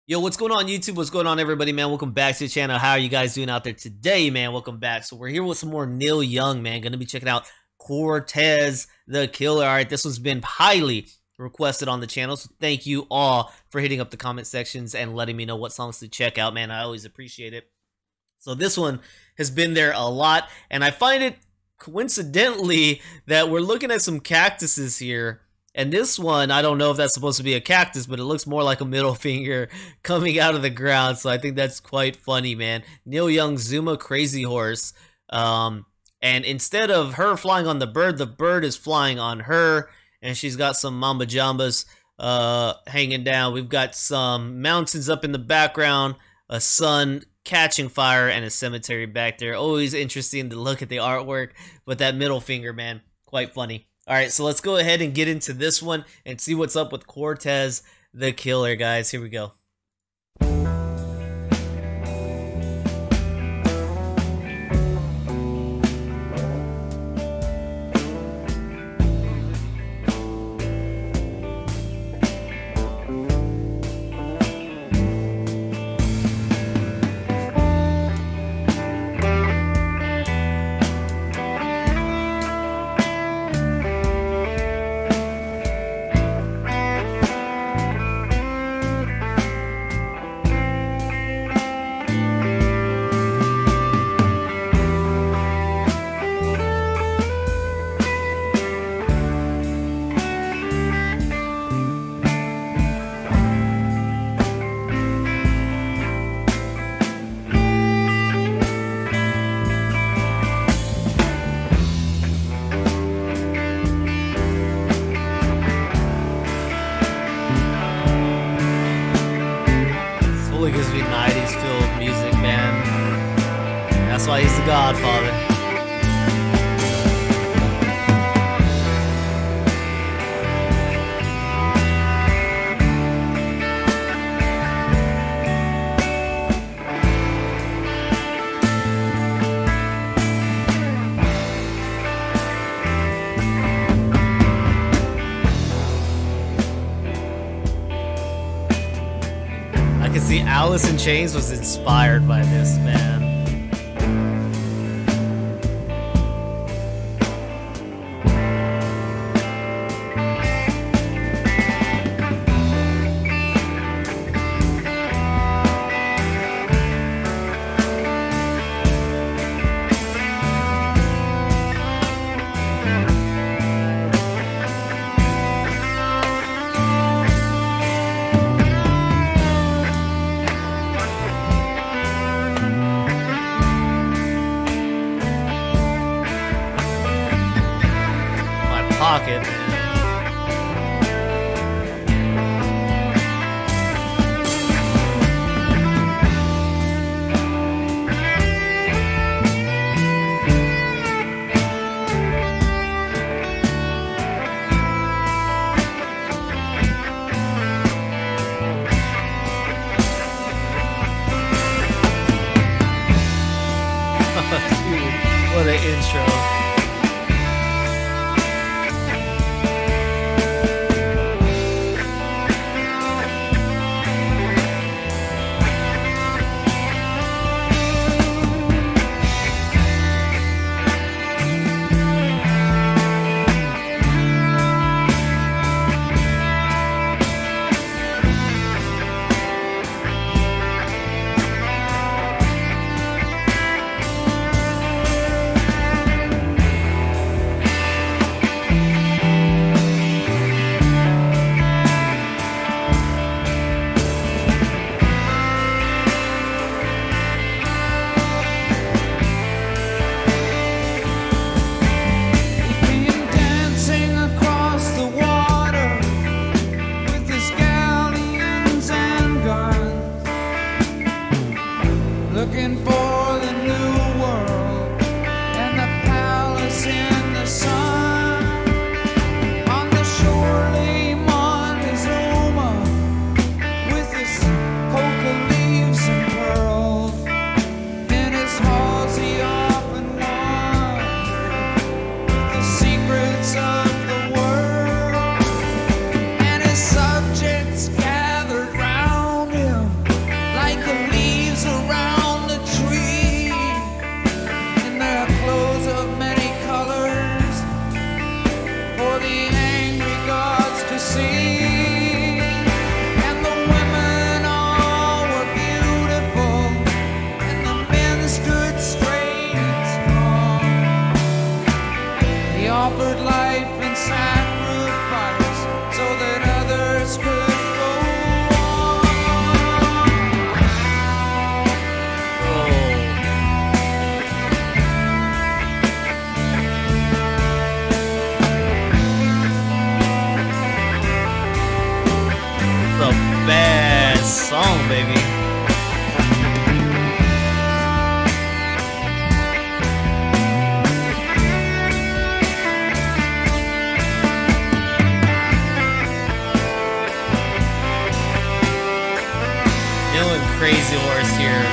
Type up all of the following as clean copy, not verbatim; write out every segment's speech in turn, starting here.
Yo, what's going on YouTube? What's going on everybody, man? Welcome back to the channel. How are you guys doing out there today, man? Welcome back. So we're here with some more Neil Young, man. Gonna be checking out Cortez the Killer. All right, this one's been highly requested on the channel, so thank you all for hitting up the comment sections and letting me know what songs to check out, man. I always appreciate it. So this one has been there a lot, and I find it coincidentally that we're looking at some cactuses here. And this one, I don't know if that's supposed to be a cactus, but it looks more like a middle finger coming out of the ground. So I think that's quite funny, man. Neil Young, Zuma Crazy Horse. And instead of her flying on the bird is flying on her. And she's got some mamba jambas hanging down. We've got some mountains up in the background, a sun catching fire, and a cemetery back there. Always interesting to look at the artwork. But that middle finger, man, quite funny. All right, so let's go ahead and get into this one and see what's up with Cortez the Killer, guys. Here we go. Gives me 90s filled music, man. That's why he's the Godfather. I can see Alice in Chains was inspired by this, man. Pocket. Dude, what an intro. Doing Crazy Horse here.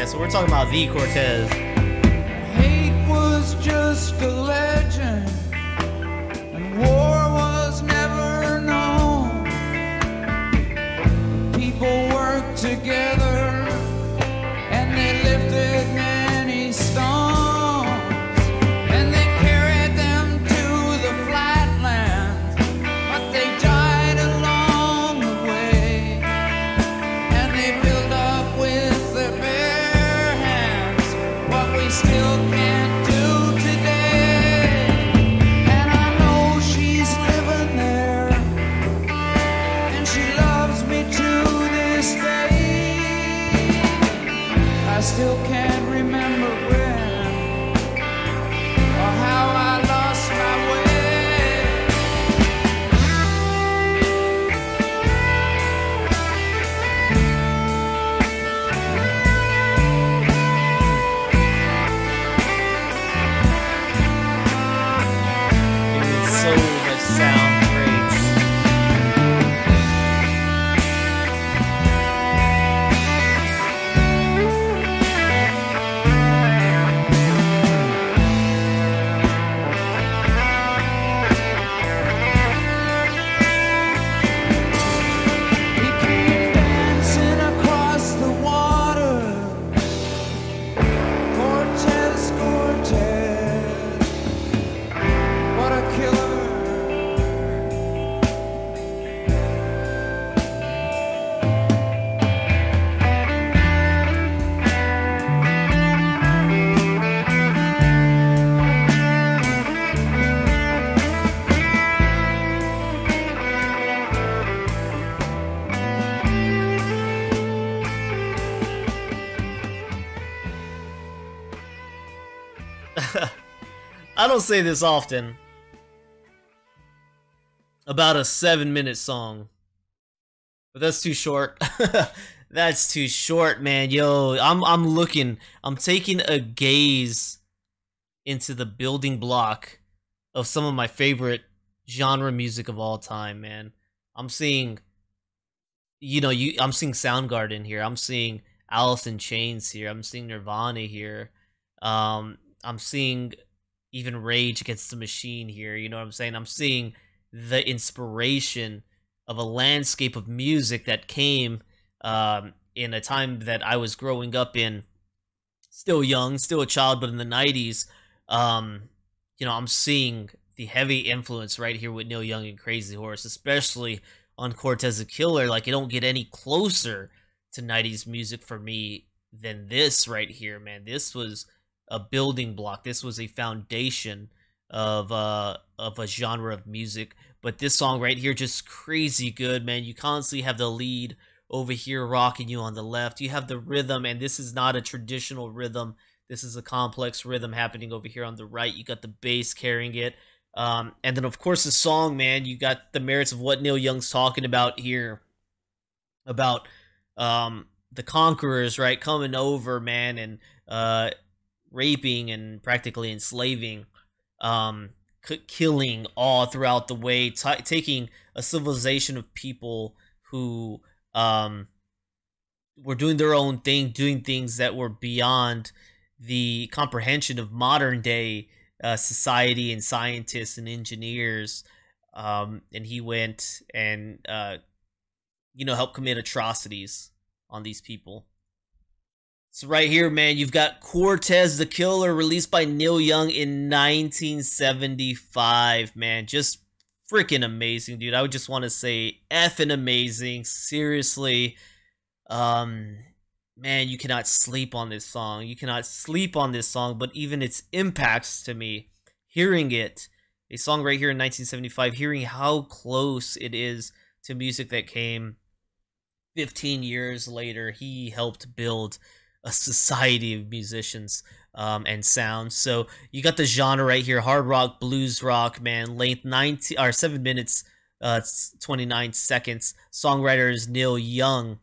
So we're talking about the Cortez. Hate was just a legend, and war was never known. People worked together, and they lifted many stones, and they carried them to the flatlands, but they died along the way, and they built up with their bare hands what we still can't do today. And I know she's living there, and she loves me to this day. I still can't remember when or how I lost my way. It's so much sound great. He came dancing across the water. Cortez, Cortez, what a killer. I don't say this often about a 7-minute song, but that's too short. That's too short, man. Yo, I'm taking a gaze into the building block of some of my favorite genre music of all time, man. I'm seeing, I'm seeing Soundgarden here. I'm seeing Alice in Chains here. I'm seeing Nirvana here. I'm seeing even Rage Against the Machine here. You know what I'm saying? I'm seeing the inspiration of a landscape of music that came in a time that I was growing up in, still young, still a child, but in the 90s. I'm seeing the heavy influence right here with Neil Young and Crazy Horse, especially on Cortez the Killer. Like, it don't get any closer to 90s music for me than this right here, man. This was a building block. This was a foundation of a genre of music. But this song right here, just crazy good, man. You constantly have the lead over here rocking you on the left. You have the rhythm, and this is not a traditional rhythm. This is a complex rhythm happening over here on the right. You got the bass carrying it. And then, of course, the song, man, you got the merits of what Neil Young's talking about here. About the conquerors, right, coming over, man, and raping and practically enslaving, killing all throughout the way, taking a civilization of people who were doing their own thing, doing things that were beyond the comprehension of modern day society and scientists and engineers. And he went and helped commit atrocities on these people. So right here, man, you've got Cortez the Killer, released by Neil Young in 1975, man. Just freaking amazing, dude. I would just want to say effing amazing. Seriously. Man, you cannot sleep on this song. You cannot sleep on this song, but even its impacts to me, hearing it, a song right here in 1975, hearing how close it is to music that came 15 years later. He helped build a society of musicians and sounds. So you got the genre right here: hard rock, blues rock, man. Length 7 minutes 29 seconds. Songwriter is Neil Young.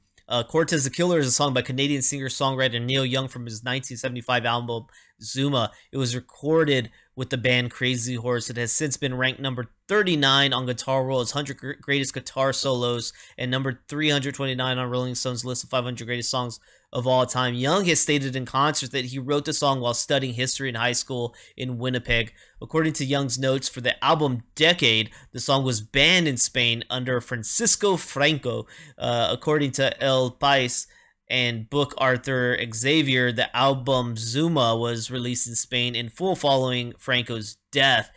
Cortez the Killer is a song by Canadian singer-songwriter Neil Young from his 1975 album Zuma. It was recorded with the band Crazy Horse. It has since been ranked number 39 on Guitar World's 100 Greatest Guitar Solos and number 329 on Rolling Stone's list of 500 Greatest Songs of All Time. Young has stated in concert that he wrote the song while studying history in high school in Winnipeg. According to Young's notes for the album Decade, the song was banned in Spain under Francisco Franco. According to El País and book Arthur Xavier, the album Zuma was released in Spain in full following Franco's death,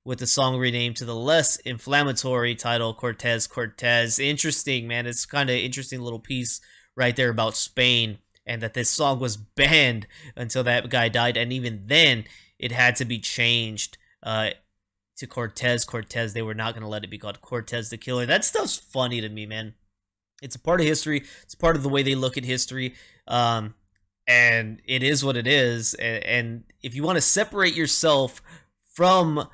with the song renamed to the less inflammatory title Cortez Cortez. Interesting, man. It's kind of interesting little piece right there about Spain, and that this song was banned until that guy died, and even then it had to be changed to Cortez Cortez. They were not going to let it be called Cortez the Killer. That stuff's funny to me, man. It's a part of history. It's part of the way they look at history, and it is what it is. And if you want to separate yourself from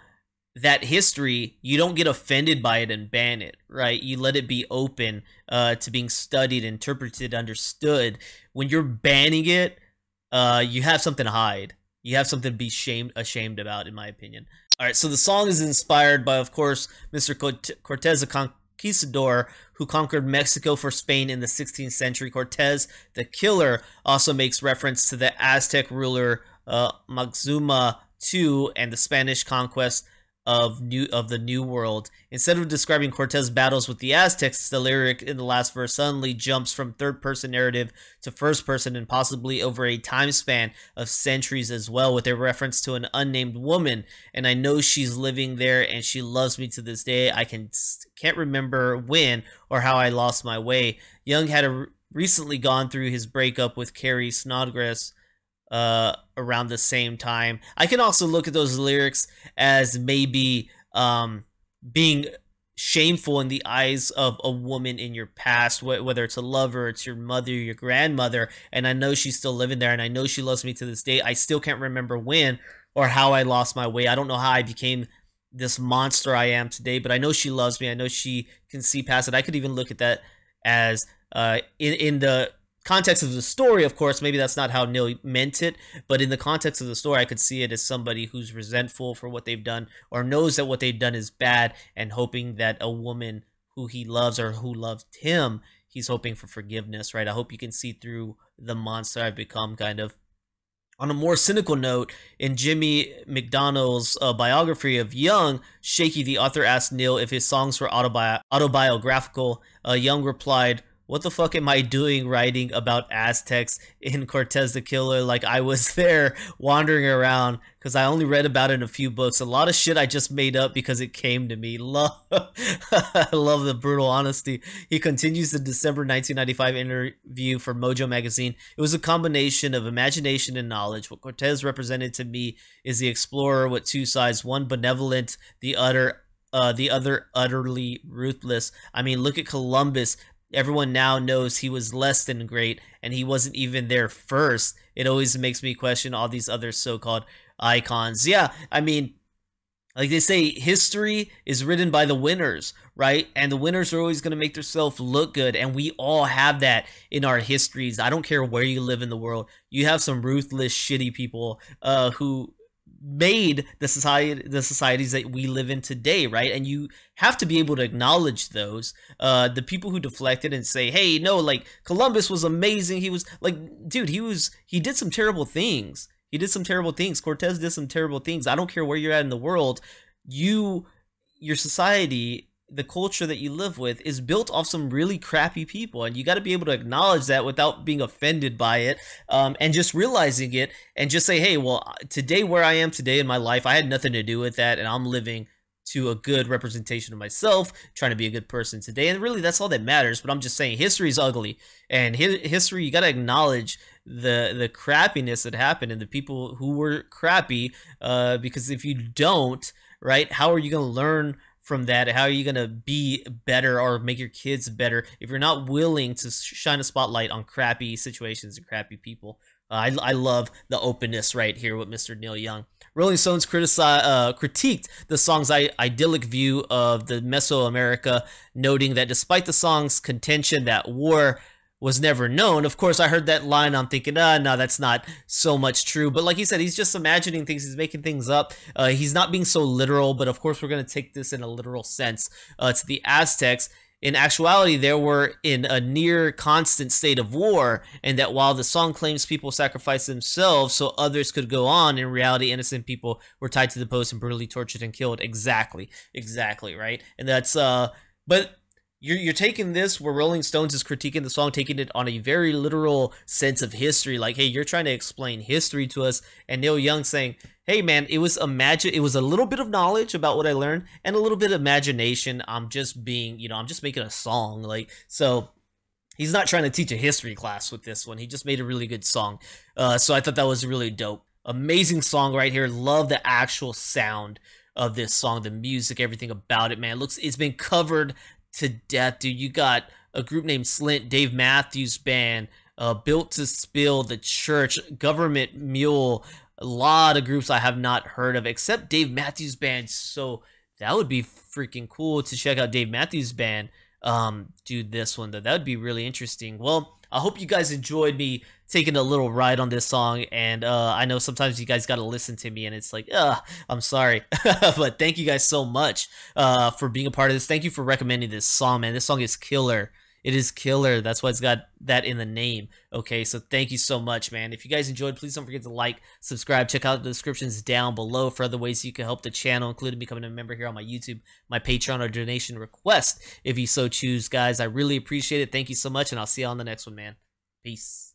that history, you don't get offended by it and ban it, right? You let it be open to being studied, interpreted, understood. When you're banning it, you have something to hide. You have something to be ashamed about, in my opinion. All right, so the song is inspired by, of course, Mr. Cortez, a conquistador who conquered Mexico for Spain in the 16th century. Cortez the Killer also makes reference to the Aztec ruler Moctezuma II and the Spanish conquest of the New World. Instead of describing Cortez's battles with the Aztecs, the lyric in the last verse suddenly jumps from third-person narrative to first-person, and possibly over a time span of centuries as well, with a reference to an unnamed woman. And I know she's living there, and she loves me to this day. I can't remember when or how I lost my way. Young had recently gone through his breakup with Carrie Snodgrass around the same time. I can also look at those lyrics as maybe being shameful in the eyes of a woman in your past, whether it's a lover, it's your mother, your grandmother, and I know she's still living there, and I know she loves me to this day. I still can't remember when or how I lost my way. I don't know how I became this monster I am today, but I know she loves me. I know she can see past it. I could even look at that as in the context of the story, of course, maybe that's not how Neil meant it, but in the context of the story, I could see it as somebody who's resentful for what they've done, or knows that what they've done is bad, and hoping that a woman who he loves or who loved him, he's hoping for forgiveness, right? I hope you can see through the monster I've become, kind of. On a more cynical note, in Jimmy McDonald's biography of Young, Shaky, the author, asked Neil if his songs were autobiographical. Young replied, "What the fuck am I doing writing about Aztecs in Cortez the Killer? Like, I was there wandering around because I only read about it in a few books. A lot of shit I just made up because it came to me." I love the brutal honesty. He continues the December 1995 interview for Mojo magazine. "It was a combination of imagination and knowledge. What Cortez represented to me is the explorer with two sides, one benevolent, the other utterly ruthless. I mean, look at Columbus. Everyone now knows he was less than great, and he wasn't even there first. It always makes me question all these other so-called icons." Yeah, I mean, like they say, history is written by the winners, right? And the winners are always going to make themselves look good, and we all have that in our histories. I don't care where you live in the world. You have some ruthless, shitty people who made the societies that we live in today, right? And you have to be able to acknowledge those. The people who deflected and say, "Hey, no, like, Columbus was amazing. He was like, dude, he did some terrible things. He did some terrible things. Cortez did some terrible things. I don't care where you're at in the world. Your society, the culture that you live with, is built off some really crappy people, and you got to be able to acknowledge that without being offended by it, and just realizing it, and just say, hey, well, today, where I am today in my life, I had nothing to do with that, and I'm living to a good representation of myself, trying to be a good person today, and really that's all that matters. But I'm just saying, history is ugly, and history, you got to acknowledge the crappiness that happened and the people who were crappy, because if you don't, right, how are you going to learn from that? How are you going to be better or make your kids better if you're not willing to shine a spotlight on crappy situations and crappy people? I love the openness right here with Mr. Neil Young. Rolling Stones critiqued the song's idyllic view of the Mesoamerica, noting that despite the song's contention that war was never known. Of course, I heard that line. I'm thinking, no, that's not so much true. But like he said, he's just imagining things. He's making things up. He's not being so literal. But of course, we're going to take this in a literal sense to the Aztecs. In actuality, they were in a near constant state of war, and that while the song claims people sacrificed themselves so others could go on, in reality, innocent people were tied to the post and brutally tortured and killed. Exactly, right? And that's, but you're taking this where Rolling Stones is critiquing the song, taking it on a very literal sense of history. Like, hey, you're trying to explain history to us, and Neil Young saying, hey man, it was a little bit of knowledge about what I learned and a little bit of imagination. I'm just being, I'm just making a song. Like, so he's not trying to teach a history class with this one. He just made a really good song. So I thought that was really dope. Amazing song right here. Love the actual sound of this song, the music, everything about it, man. It's been covered to death, dude. You got a group named Slint, Dave Matthews Band, Built to Spill, The Church, Government Mule, a lot of groups I have not heard of except Dave Matthews Band. So that would be freaking cool to check out Dave Matthews Band do this one. That would be really interesting. Well, I hope you guys enjoyed me taking a little ride on this song, and I know sometimes you guys got to listen to me and it's like, I'm sorry. But thank you guys so much for being a part of this. Thank you for recommending this song, man. This song is killer. It is killer. That's why it's got that in the name. Okay, so thank you so much, man. If you guys enjoyed, please don't forget to like, subscribe, check out the descriptions down below for other ways you can help the channel, including becoming a member here on my YouTube, my Patreon, or donation request if you so choose, guys. I really appreciate it. Thank you so much, and I'll see you on the next one, man. Peace.